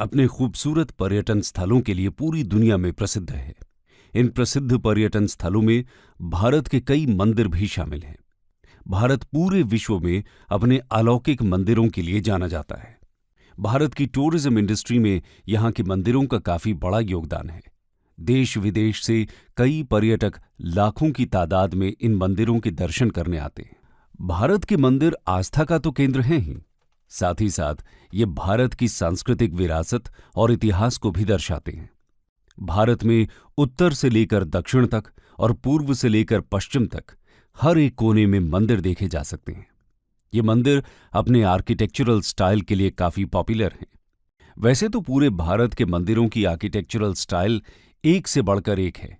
अपने खूबसूरत पर्यटन स्थलों के लिए पूरी दुनिया में प्रसिद्ध है। इन प्रसिद्ध पर्यटन स्थलों में भारत के कई मंदिर भी शामिल हैं। भारत पूरे विश्व में अपने अलौकिक मंदिरों के लिए जाना जाता है। भारत की टूरिज्म इंडस्ट्री में यहाँ के मंदिरों का काफी बड़ा योगदान है। देश विदेश से कई पर्यटक लाखों की तादाद में इन मंदिरों के दर्शन करने आते हैं। भारत के मंदिर आस्था का तो केंद्र हैं ही, साथ ही साथ ये भारत की सांस्कृतिक विरासत और इतिहास को भी दर्शाते हैं। भारत में उत्तर से लेकर दक्षिण तक और पूर्व से लेकर पश्चिम तक हर एक कोने में मंदिर देखे जा सकते हैं। ये मंदिर अपने आर्किटेक्चरल स्टाइल के लिए काफी पॉपुलर हैं। वैसे तो पूरे भारत के मंदिरों की आर्किटेक्चरल स्टाइल एक से बढ़कर एक है,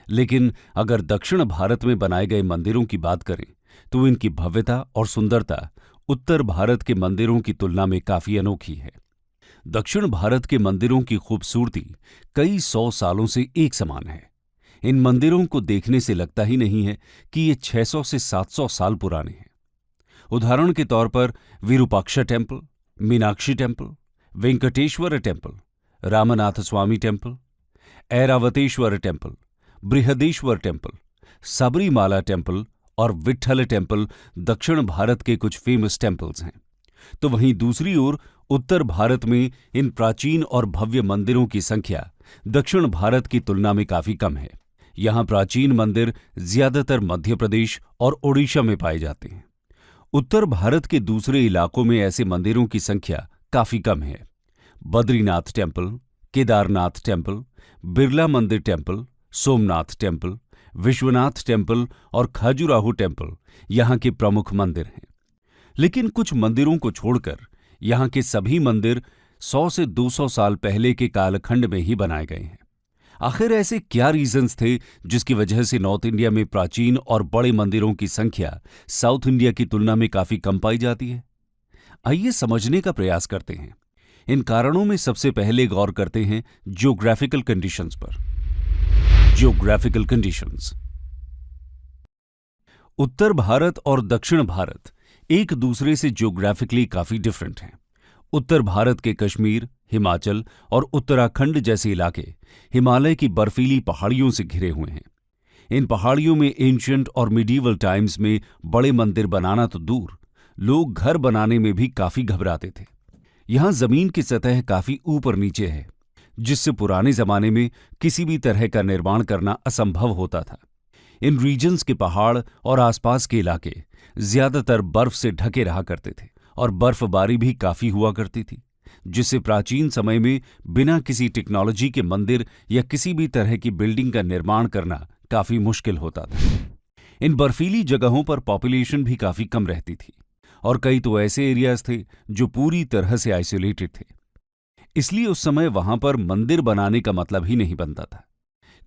लेकिन अगर दक्षिण भारत में बनाए गए मंदिरों की बात करें तो इनकी भव्यता और सुंदरता उत्तर भारत के मंदिरों की तुलना में काफी अनोखी है। दक्षिण भारत के मंदिरों की खूबसूरती कई 100 सालों से एक समान है। इन मंदिरों को देखने से लगता ही नहीं है कि ये 600 से 700 साल पुराने हैं। उदाहरण के तौर पर Virupaksha temple, Meenakshi temple, Venkateswara temple, Ramanatha Swamy temple, Airavatesvara temple, Brihadeeswara temple, Sabarimala temple और विट्ठल टेम्पल दक्षिण भारत के कुछ फेमस टेम्पल्स हैं। तो वहीं दूसरी ओर उत्तर भारत में इन प्राचीन और भव्य मंदिरों की संख्या दक्षिण भारत की तुलना में काफी कम है। यहाँ प्राचीन मंदिर ज्यादातर मध्य प्रदेश और ओडिशा में पाए जाते हैं। उत्तर भारत के दूसरे इलाकों में ऐसे मंदिरों की संख्या काफी कम है। बद्रीनाथ टेम्पल, केदारनाथ टेम्पल, बिरला मंदिर temple, Somnath temple, Vishwanath temple और खाजुराहो टेम्पल यहाँ के प्रमुख मंदिर हैं। लेकिन कुछ मंदिरों को छोड़कर यहाँ के सभी मंदिर 100 से 200 साल पहले के कालखंड में ही बनाए गए हैं। आखिर ऐसे क्या रीजंस थे जिसकी वजह से नॉर्थ इंडिया में प्राचीन और बड़े मंदिरों की संख्या साउथ इंडिया की तुलना में काफी कम पाई जाती है? आइए समझने का प्रयास करते हैं। इन कारणों में सबसे पहले गौर करते हैं जियोग्राफिकल कंडीशंस पर। Geographical conditions. उत्तर भारत और दक्षिण भारत एक दूसरे से जियोग्राफिकली काफी डिफरेंट हैं। उत्तर भारत के कश्मीर, हिमाचल और उत्तराखंड जैसे इलाके हिमालय की बर्फीली पहाड़ियों से घिरे हुए हैं। इन पहाड़ियों में एंशिएंट और मिडीवल टाइम्स में बड़े मंदिर बनाना तो दूर, लोग घर बनाने में भी काफी घबराते थे। यहाँ जमीन की सतह काफी ऊपर नीचे है, जिससे पुराने जमाने में किसी भी तरह का निर्माण करना असंभव होता था। इन रीजन्स के पहाड़ और आसपास के इलाके ज्यादातर बर्फ से ढके रहा करते थे और बर्फबारी भी काफी हुआ करती थी, जिससे प्राचीन समय में बिना किसी टेक्नोलॉजी के मंदिर या किसी भी तरह की बिल्डिंग का निर्माण करना काफी मुश्किल होता था। इन बर्फीली जगहों पर पॉपुलेशन भी काफी कम रहती थी और कई तो ऐसे एरियाज थे जो पूरी तरह से आइसोलेटेड थे। इसलिए उस समय वहां पर मंदिर बनाने का मतलब ही नहीं बनता था,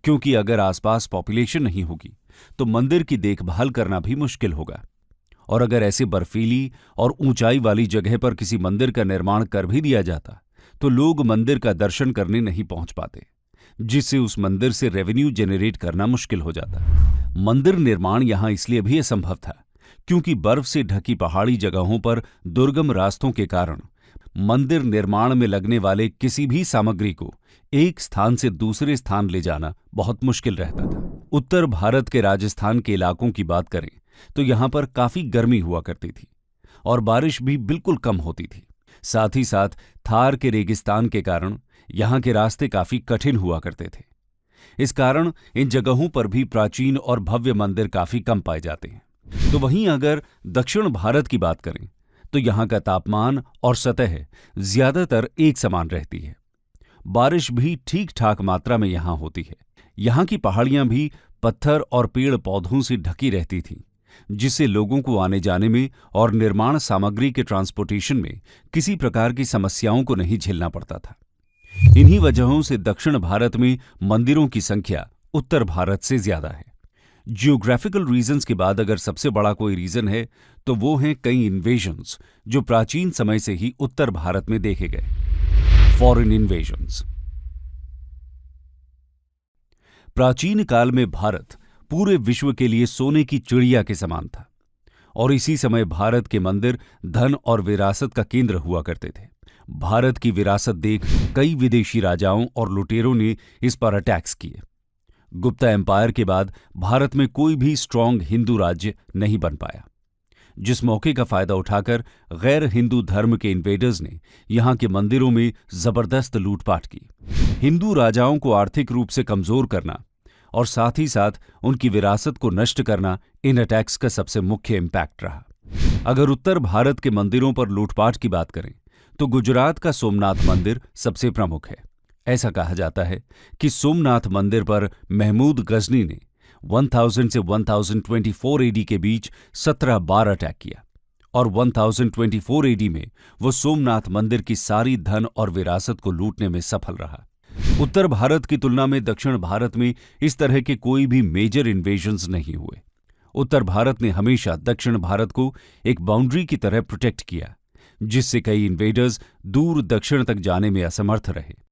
क्योंकि अगर आसपास पॉपुलेशन नहीं होगी तो मंदिर की देखभाल करना भी मुश्किल होगा। और अगर ऐसे बर्फीली और ऊंचाई वाली जगह पर किसी मंदिर का निर्माण कर भी दिया जाता तो लोग मंदिर का दर्शन करने नहीं पहुंच पाते, जिससे उस मंदिर से रेवेन्यू जनरेट करना मुश्किल हो जाता। मंदिर निर्माण यहां इसलिए भी असंभव था क्योंकि बर्फ से ढकी पहाड़ी जगहों पर दुर्गम रास्तों के कारण मंदिर निर्माण में लगने वाले किसी भी सामग्री को एक स्थान से दूसरे स्थान ले जाना बहुत मुश्किल रहता था। उत्तर भारत के राजस्थान के इलाकों की बात करें तो यहां पर काफी गर्मी हुआ करती थी और बारिश भी बिल्कुल कम होती थी। साथ ही साथ थार के रेगिस्तान के कारण यहां के रास्ते काफी कठिन हुआ करते थे। इस कारण इन जगहों पर भी प्राचीन और भव्य मंदिर काफी कम पाए जाते हैं। तो वहीं अगर दक्षिण भारत की बात करें तो यहां का तापमान और सतह ज्यादातर एक समान रहती है। बारिश भी ठीक ठाक मात्रा में यहां होती है। यहां की पहाड़ियां भी पत्थर और पेड़ पौधों से ढकी रहती थीं, जिससे लोगों को आने जाने में और निर्माण सामग्री के ट्रांसपोर्टेशन में किसी प्रकार की समस्याओं को नहीं झेलना पड़ता था। इन्हीं वजहों से दक्षिण भारत में मंदिरों की संख्या उत्तर भारत से ज्यादा है। जियोग्राफिकल रीजन्स के बाद अगर सबसे बड़ा कोई रीजन है तो वो हैं कई इन्वेजन्स जो प्राचीन समय से ही उत्तर भारत में देखे गए। Foreign invasions. प्राचीन काल में भारत पूरे विश्व के लिए सोने की चिड़िया के समान था और इसी समय भारत के मंदिर धन और विरासत का केंद्र हुआ करते थे। भारत की विरासत देख कई विदेशी राजाओं और लुटेरों ने इस पर अटैक्स किए। गुप्ता एम्पायर के बाद भारत में कोई भी स्ट्रांग हिंदू राज्य नहीं बन पाया, जिस मौके का फायदा उठाकर गैर हिंदू धर्म के इन्वेडर्स ने यहां के मंदिरों में जबरदस्त लूटपाट की। हिंदू राजाओं को आर्थिक रूप से कमजोर करना और साथ ही साथ उनकी विरासत को नष्ट करना इन अटैक्स का सबसे मुख्य इम्पैक्ट रहा। अगर उत्तर भारत के मंदिरों पर लूटपाट की बात करें तो गुजरात का सोमनाथ मंदिर सबसे प्रमुख है। ऐसा कहा जाता है कि सोमनाथ मंदिर पर महमूद गजनी ने 1000 से 1024 एडी के बीच 17 बार अटैक किया और 1024 एडी में वो सोमनाथ मंदिर की सारी धन और विरासत को लूटने में सफल रहा। उत्तर भारत की तुलना में दक्षिण भारत में इस तरह के कोई भी मेजर इन्वेजन्स नहीं हुए। उत्तर भारत ने हमेशा दक्षिण भारत को एक बाउंड्री की तरह प्रोटेक्ट किया, जिससे कई इन्वेडर्स दूर दक्षिण तक जाने में असमर्थ रहे।